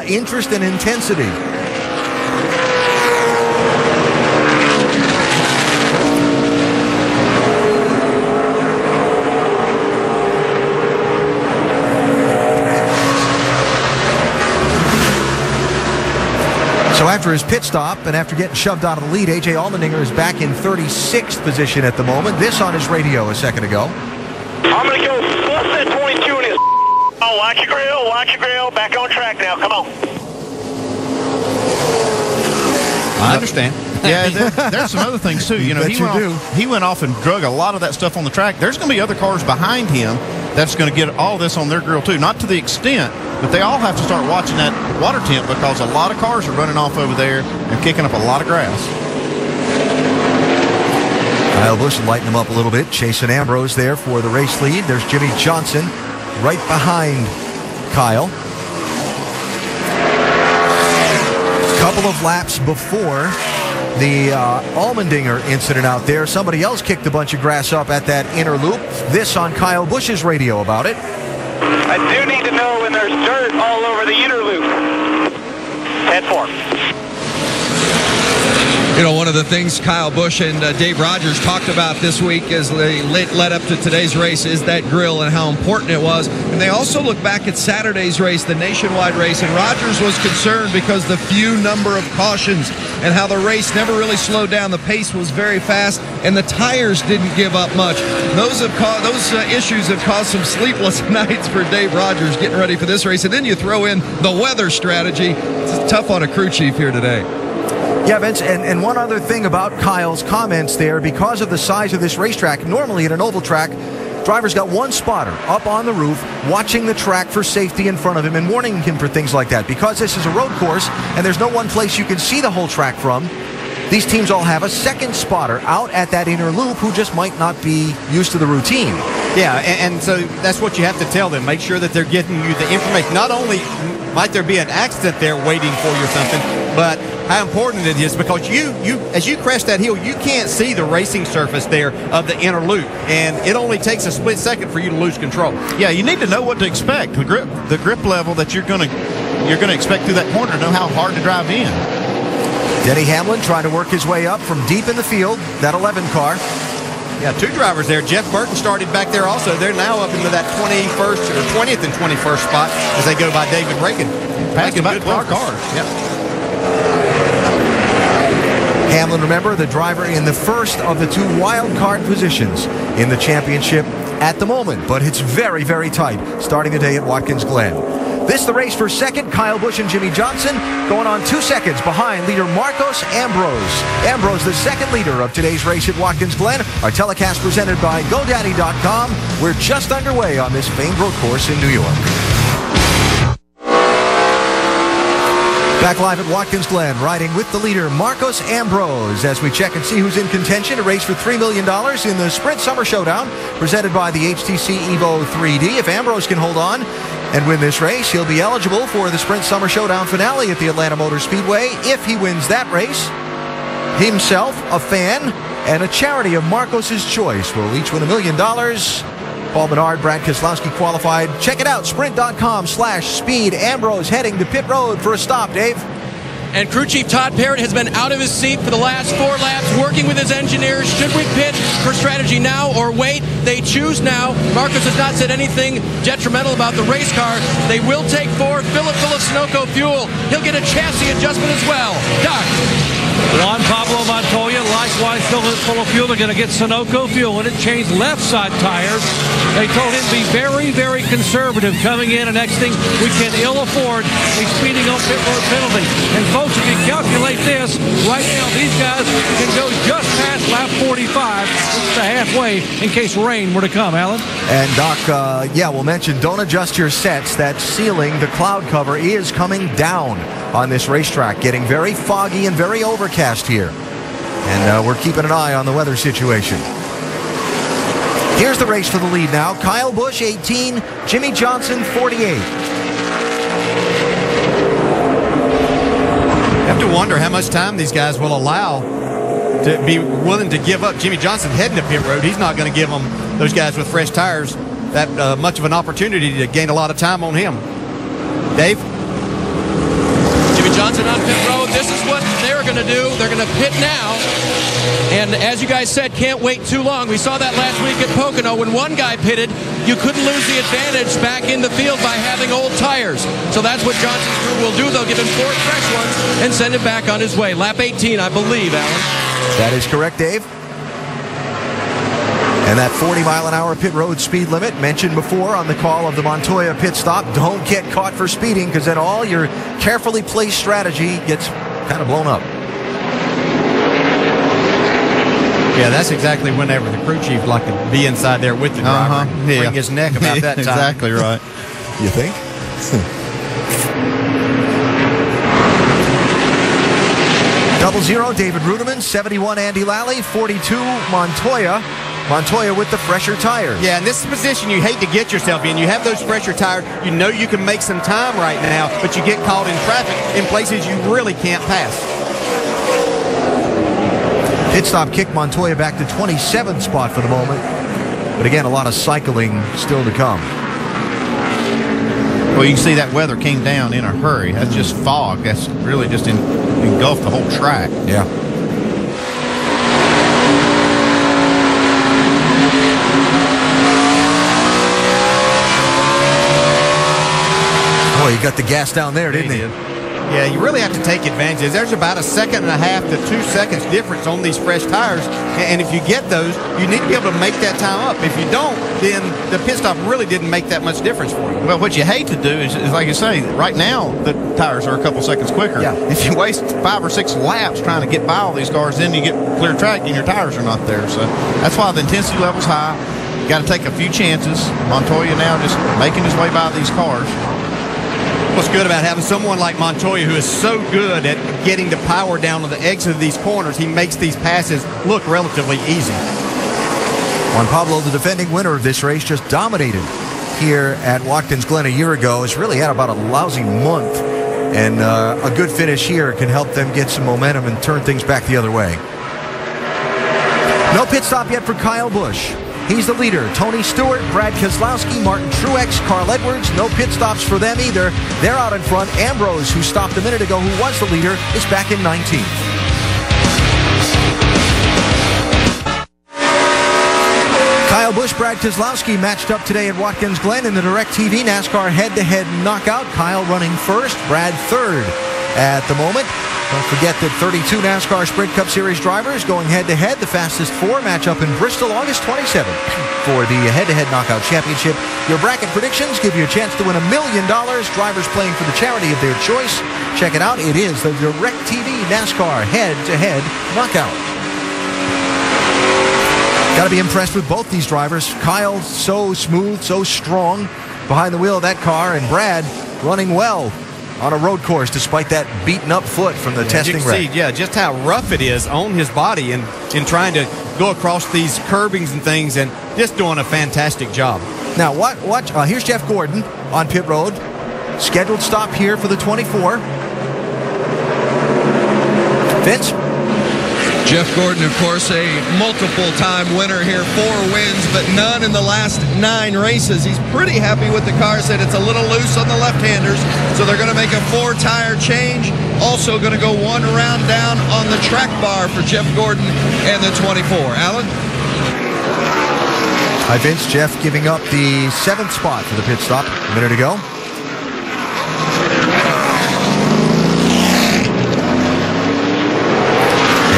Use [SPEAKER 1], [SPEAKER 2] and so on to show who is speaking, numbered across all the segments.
[SPEAKER 1] interest and intensity. So after his pit stop and after getting shoved out of the lead, A.J. Allmendinger is back in 36th position at the moment. This on his radio a second ago.
[SPEAKER 2] I'm going to go plus that 22 in his... Oh, watch your grill. Back on track now. Come on.
[SPEAKER 3] I understand. Yeah, there's some other things too. You know, he went off and drug a lot of that stuff on the track. There's going to be other cars behind him that's going to get all this on their grill too. Not to the extent, but they all have to start watching that water temp because a lot of cars are running off over there and kicking up a lot of grass.
[SPEAKER 1] Kyle Busch lighting them up a little bit. Chasing Ambrose there for the race lead. There's Jimmy Johnson right behind Kyle. Couple of laps before the Allmendinger incident out there, somebody else kicked a bunch of grass up at that inner loop. This on Kyle Busch's radio about it.
[SPEAKER 2] I do need to know when there's dirt all over the inner loop. Head for.
[SPEAKER 4] You know, one of the things Kyle Busch and Dave Rogers talked about this week as they led up to today's race is that grill and how important it was. And they also look back at Saturday's race, the nationwide race, and Rogers was concerned because the few number of cautions and how the race never really slowed down. The pace was very fast, and the tires didn't give up much. Those issues have caused some sleepless nights for Dave Rogers getting ready for this race. And then you throw in the weather strategy. It's tough on a crew chief here today.
[SPEAKER 1] Yeah, Vince, and one other thing about Kyle's comments there, because of the size of this racetrack, normally at an oval track, drivers got one spotter up on the roof watching the track for safety in front of him and warning him for things like that. Because this is a road course and there's no one place you can see the whole track from, these teams all have a second spotter out at that inner loop who just might not be used to the routine.
[SPEAKER 5] Yeah, and so that's what you have to tell them. Make sure that they're getting you the information. Not only might there be an accident there waiting for you or something, but how important it is, because as you crest that hill, you can't see the racing surface there of the inner loop, and it only takes a split second for you to lose control.
[SPEAKER 3] Yeah, you need to know what to expect. The grip level that you're going to expect through that corner to know how hard to drive in.
[SPEAKER 1] Denny Hamlin trying to work his way up from deep in the field, that 11 car.
[SPEAKER 5] Yeah, two drivers there. Jeff Burton started back there also. They're now up into that 21st or 20th and 21st spot as they go by David Ragan.
[SPEAKER 3] Passing about 12 cars.
[SPEAKER 5] Yeah.
[SPEAKER 1] Hamlin, remember, the driver in the first of the two wild card positions in the championship at the moment, but it's very, very tight starting the day at Watkins Glen. This the race for second. Kyle Busch and Jimmy Johnson going on 2 seconds behind leader Marcos Ambrose. Ambrose, the second leader of today's race at Watkins Glen. Our telecast presented by GoDaddy.com. We're just underway on this famed road course in New York. Back live at Watkins Glen, riding with the leader Marcos Ambrose as we check and see who's in contention to race for $3 million in the Sprint Summer Showdown presented by the HTC Evo 3D. If Ambrose can hold on and win this race, he'll be eligible for the Sprint Summer Showdown finale at the Atlanta Motor Speedway. If he wins that race, himself, a fan, and a charity of Marcos's choice will each win $1 million. Paul Menard, Brad Keselowski qualified. Check it out, sprint.com/speed. Ambrose heading to pit road for a stop, Dave.
[SPEAKER 6] And crew chief Todd Parrott has been out of his seat for the last 4 laps, working with his engineers. Should we pit for strategy now or wait? They choose now. Marcos has not said anything detrimental about the race car. They will take 4, fill it full of Sunoco fuel. He'll get a chassis adjustment as well. Doc.
[SPEAKER 7] Juan Pablo Montoya, likewise full of fuel. They're going to get Sunoco fuel when it changed left side tires. They told him to be very, very conservative coming in, and next thing, we can ill afford a speeding on pit road penalty. And folks, if you calculate this, right now these guys can go just past lap 45, just to halfway, in case rain were to come, Alan.
[SPEAKER 1] And Doc, we'll mention, don't adjust your sets. That ceiling, the cloud cover, is coming down on this racetrack, getting very foggy and very overcast here. And we're keeping an eye on the weather situation. Here's the race for the lead now. Kyle Busch, 18. Jimmy Johnson, 48.
[SPEAKER 5] You have to wonder how much time these guys will allow to be willing to give up. Jimmy Johnson heading to pit road. He's not going to give them, those guys with fresh tires, that much of an opportunity to gain a lot of time on him. Dave?
[SPEAKER 6] do. They're going to pit now. And as you guys said, can't wait too long. We saw that last week at Pocono. When one guy pitted, you couldn't lose the advantage back in the field by having old tires. So that's what Johnson's crew will do. They'll give him 4 fresh ones and send him back on his way. Lap 18, I believe, Alan.
[SPEAKER 1] That is correct, Dave. And that 40-mile-an-hour pit road speed limit mentioned before on the call of the Montoya pit stop. Don't get caught for speeding, because then all your carefully placed strategy gets kind of blown up.
[SPEAKER 5] Yeah, that's exactly whenever the crew chief like to be inside there with the driver and wring his neck about that time.
[SPEAKER 3] Exactly right.
[SPEAKER 1] You think? 00, David Rudeman. 71, Andy Lally. 42, Montoya. Montoya with the fresher tires.
[SPEAKER 5] Yeah, and this is a position you hate to get yourself in. You have those fresher tires. You know you can make some time right now, but you get caught in traffic in places you really can't pass.
[SPEAKER 1] Pit stop kicked Montoya back to 27th spot for the moment. But again, a lot of cycling still to come.
[SPEAKER 3] Well, you can see that weather came down in a hurry. That's just fog. That's really just engulfed the whole track.
[SPEAKER 1] Yeah. Boy, he got the gas down there, didn't he?
[SPEAKER 5] Yeah, you really have to take advantage. There's about 1.5 seconds to 2 seconds difference on these fresh tires. And if you get those, you need to be able to make that time up. If you don't, then the pit stop really didn't make that much difference for you.
[SPEAKER 3] Well, what you hate to do is like you say, right now the tires are a couple seconds quicker.
[SPEAKER 5] Yeah.
[SPEAKER 3] If you waste 5 or 6 laps trying to get by all these cars, then you get clear track and your tires are not there. So that's why the intensity level's high. You got to take a few chances. Montoya now just making his way by these cars.
[SPEAKER 5] What's good about having someone like Montoya who is so good at getting the power down on the exit of these corners, he makes these passes look relatively easy.
[SPEAKER 1] Juan Pablo, the defending winner of this race, just dominated here at Watkins Glen a year ago. Has really had about a lousy month, and a good finish here can help them get some momentum and turn things back the other way. No pit stop yet for Kyle Busch. He's the leader. Tony Stewart, Brad Keselowski, Martin Truex, Carl Edwards. No pit stops for them either. They're out in front. Ambrose, who stopped a minute ago, who was the leader, is back in 19th. Kyle Busch, Brad Keselowski matched up today at Watkins Glen in the DirecTV NASCAR head-to-head knockout. Kyle running first, Brad third at the moment. Don't forget that 32 NASCAR Sprint Cup Series drivers going head-to-head. The fastest 4 match up in Bristol August 27th for the head-to-head knockout championship. Your bracket predictions give you a chance to win $1 million. Drivers playing for the charity of their choice. Check it out. It is the DirecTV NASCAR head-to-head knockout. Got to be impressed with both these drivers. Kyle, so smooth, so strong behind the wheel of that car, and Brad running well on a road course despite that beaten up foot from the testing wreck.
[SPEAKER 5] See, just how rough it is on his body and in trying to go across these curbings and things, and just doing a fantastic job.
[SPEAKER 1] Now, here's Jeff Gordon on pit road. Scheduled stop here for the 24. Vince?
[SPEAKER 4] Jeff Gordon, of course, a multiple-time winner here, 4 wins, but none in the last 9 races. He's pretty happy with the car, said it's a little loose on the left-handers, so they're going to make a 4-tire change. Also going to go 1 round down on the track bar for Jeff Gordon and the 24. Alan?
[SPEAKER 1] Hi, Vince. Jeff giving up the 7th spot for the pit stop a minute ago.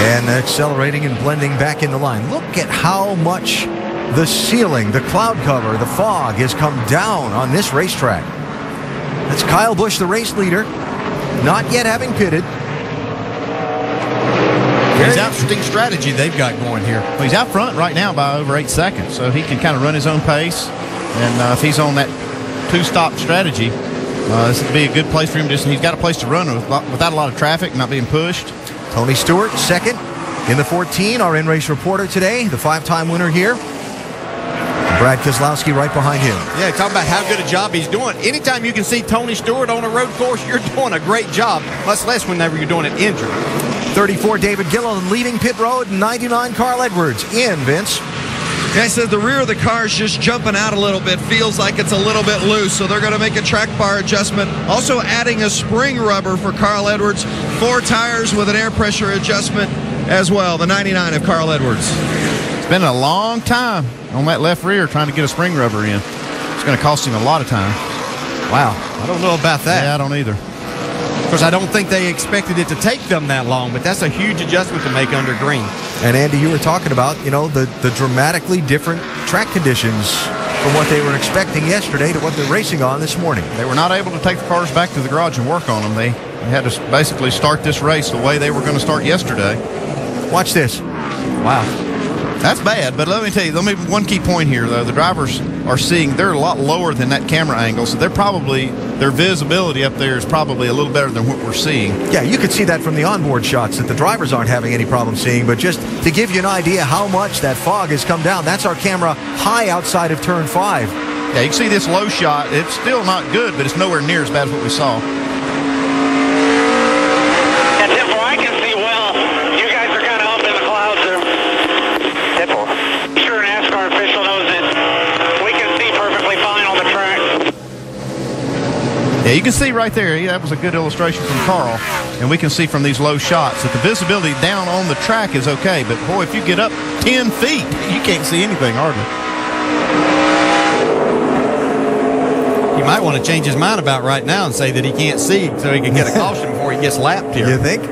[SPEAKER 1] And accelerating and blending back in the line. Look at how much the ceiling, the cloud cover, the fog has come down on this racetrack. That's Kyle Busch, the race leader, not yet having pitted.
[SPEAKER 5] There's an interesting strategy they've got going here.
[SPEAKER 3] Well, he's out front right now by over 8 seconds, so he can kind of run his own pace. And if he's on that 2-stop strategy, this would be a good place for him. He's got a place to run without a lot of traffic, not being pushed.
[SPEAKER 1] Tony Stewart, second in the 14, our in-race reporter today, the 5-time winner here. Brad Keselowski right behind him.
[SPEAKER 5] Yeah, talk about how good a job he's doing. Anytime you can see Tony Stewart on a road course, you're doing a great job, much less whenever you're doing it injured.
[SPEAKER 1] 34, David Gilliland leading pit road. 99, Carl Edwards in, Vince.
[SPEAKER 4] Guy said the rear of the car is just jumping out a little bit. Feels like it's a little bit loose, so they're going to make a track bar adjustment. Also adding a spring rubber for Carl Edwards. 4 tires with an air pressure adjustment as well. The 99 of Carl Edwards.
[SPEAKER 3] It's been a long time on that left rear trying to get a spring rubber in. It's going to cost him a lot of time.
[SPEAKER 5] Wow. I don't know about that.
[SPEAKER 3] Yeah, I don't either.
[SPEAKER 5] Because I don't think they expected it to take them that long, but that's a huge adjustment to make under green.
[SPEAKER 1] And Andy, you were talking about, the dramatically different track conditions from what they were expecting yesterday to what they're racing on this morning.
[SPEAKER 3] They were not able to take the cars back to the garage and work on them. They had to basically start this race the way they were going to start yesterday.
[SPEAKER 1] Watch this.
[SPEAKER 5] Wow.
[SPEAKER 3] That's bad, but let me tell you, one key point here, though. The drivers are seeing they're a lot lower than that camera angle, so their visibility up there is probably a little better than what we're seeing.
[SPEAKER 1] Yeah, you could see that from the onboard shots that the drivers aren't having any problem seeing, but just to give you an idea how much that fog has come down, that's our camera high outside of turn 5.
[SPEAKER 3] Yeah, you can see this low shot. It's still not good, but it's nowhere near as bad as what we saw.
[SPEAKER 2] I can see well. You guys are kind of up in the clouds there. Sure, NASCAR official knows that we can see perfectly fine on the track.
[SPEAKER 3] Yeah, you can see right there. Yeah, that was a good illustration from Carl. And we can see from these low shots that the visibility down on the track is okay. But, boy, if you get up 10 feet, you can't see anything hardly.
[SPEAKER 5] He might want to change his mind about right now and say that he can't see so he can get a caution before he gets lapped here.
[SPEAKER 1] You think?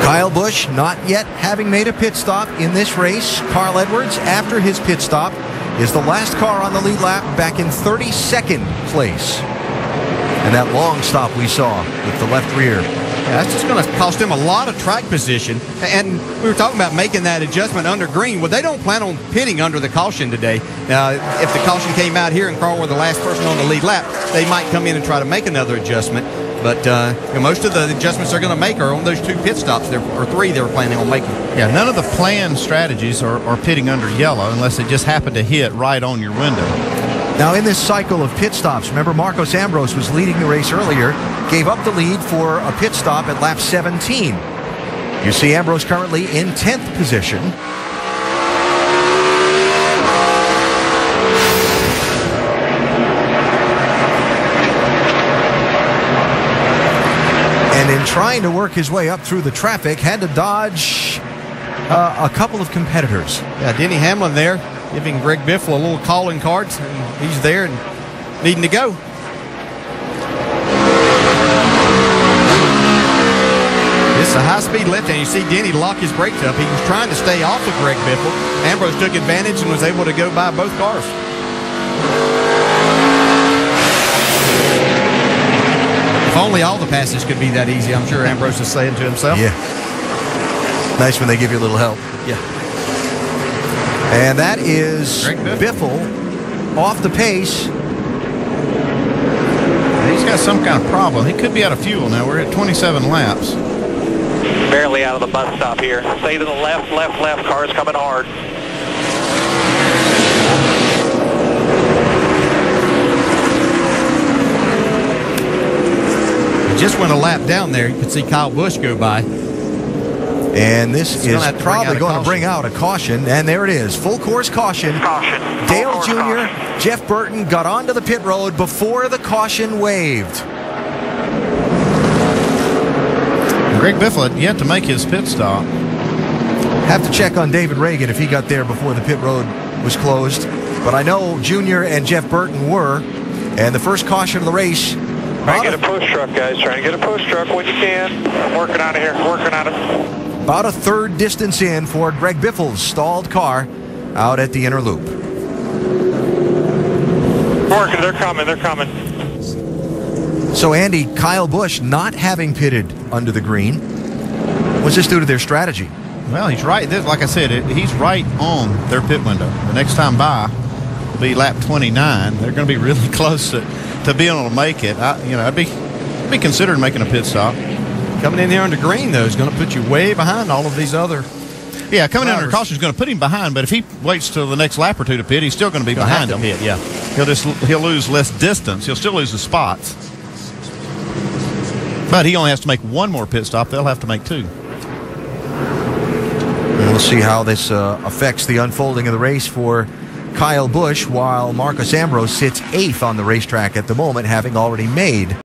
[SPEAKER 1] Kyle Busch not yet having made a pit stop in this race. Carl Edwards, after his pit stop, is the last car on the lead lap back in 32nd place. And that long stop we saw with the left rear.
[SPEAKER 5] Yeah, that's just going to cost him a lot of track position. And we were talking about making that adjustment under green. Well, they don't plan on pitting under the caution today. If the caution came out here and Carl were the last person on the lead lap, they might come in and try to make another adjustment. But most of the adjustments they're going to make are on those 2 pit stops, or 3 they were planning on making.
[SPEAKER 3] Yeah, none of the planned strategies are pitting under yellow unless it just happened to hit right on your window.
[SPEAKER 1] Now, in this cycle of pit stops, remember Marcos Ambrose was leading the race earlier, gave up the lead for a pit stop at lap 17. You see Ambrose currently in 10th position. And in trying to work his way up through the traffic, had to dodge a couple of competitors.
[SPEAKER 5] Yeah, Denny Hamlin there, giving Greg Biffle a little calling card. And he's there and needing to go. It's a high-speed left, and you see Denny lock his brakes up. He was trying to stay off of Greg Biffle. Ambrose took advantage and was able to go by both cars. If only all the passes could be that easy, I'm sure Ambrose is saying to himself.
[SPEAKER 1] Yeah. Nice when they give you a little help.
[SPEAKER 5] Yeah.
[SPEAKER 1] And that is Biffle off the pace.
[SPEAKER 3] He's got some kind of problem. He could be out of fuel now. We're at 27 laps.
[SPEAKER 2] Barely out of the bus stop here. Stay to the left. Cars coming hard.
[SPEAKER 5] Just went a lap down there. You could see Kyle Busch go by.
[SPEAKER 1] And this is probably going to bring out a caution. And there it is. Full course caution. Dale Jr., Jeff Burton got onto the pit road before the caution waved.
[SPEAKER 3] Greg Biffle had yet to make his pit stop.
[SPEAKER 1] Have to check on David Reagan if he got there before the pit road was closed. But I know Jr. and Jeff Burton were. And the first caution of the race.
[SPEAKER 2] Try to get a push truck, guys. Try to get a push truck when you can. I'm working out of here. Working out of
[SPEAKER 1] About a third distance in for Greg Biffle's stalled car out at the inner loop.
[SPEAKER 2] Working. They're coming.
[SPEAKER 1] So, Andy, Kyle Busch not having pitted under the green. Was this due to their strategy?
[SPEAKER 3] Well, he's right. Like I said, he's right on their pit window. The next time by will be lap 29. They're going to be really close to being able to make it. I'd be considering making a pit stop.
[SPEAKER 5] Coming in here under green, though, is going to put you way behind all of these other.
[SPEAKER 3] Yeah, coming in under caution is going to put him behind, but if he waits till the next lap or two to pit, he's still going to be behind him.
[SPEAKER 5] Pit, yeah.
[SPEAKER 3] He'll lose less distance. He'll still lose the spots. But he only has to make one more pit stop. They'll have to make 2.
[SPEAKER 1] We'll see how this affects the unfolding of the race for Kyle Busch, while Marcos Ambrose sits 8th on the racetrack at the moment, having already made